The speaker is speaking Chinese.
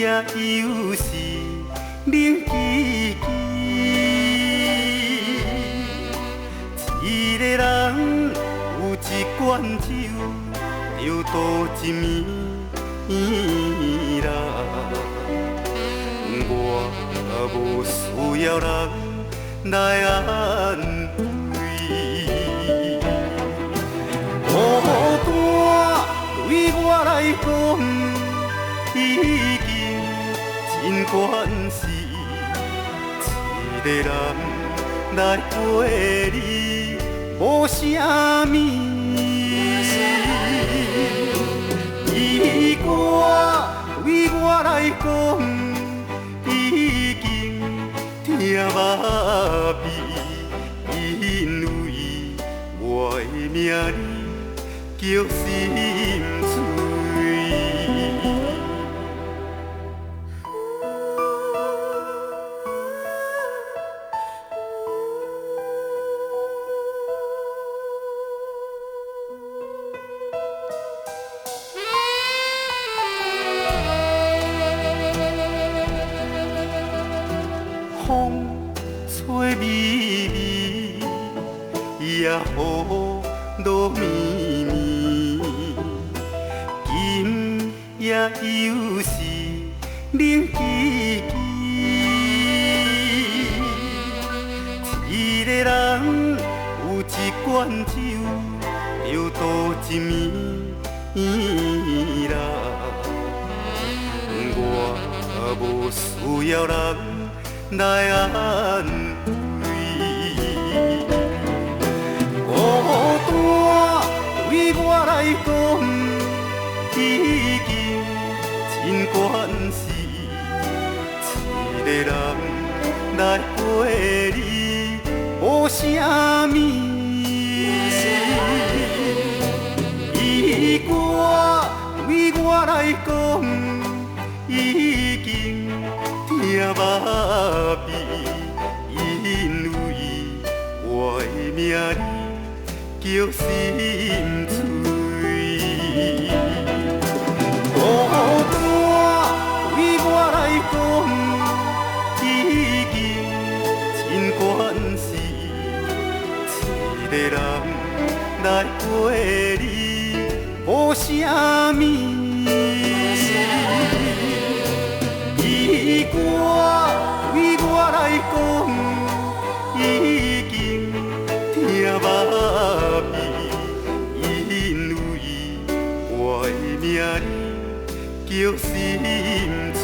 也犹是冷记记。一个人有一罐酒，就度一暝啦。我无需要人来安慰，孤单对我来讲已经真关事。一个人来陪你，无啥物。伊歌对我来讲已经听麻痹，因为我的名叫心碎。风吹微微，也雨落绵绵，今夜犹是冷记记。一个人有一罐酒，就度一暝啦。我无需要人来安慰，孤单对我来讲已经真关事。一个人来陪你，无啥物。伊歌对我来讲已经听麻痹，因为我的名叫心碎。孤单对我来讲已经真关事。一个人来陪你，无啥物。伊歌对我来讲已经听麻痹，因为我的名叫心碎。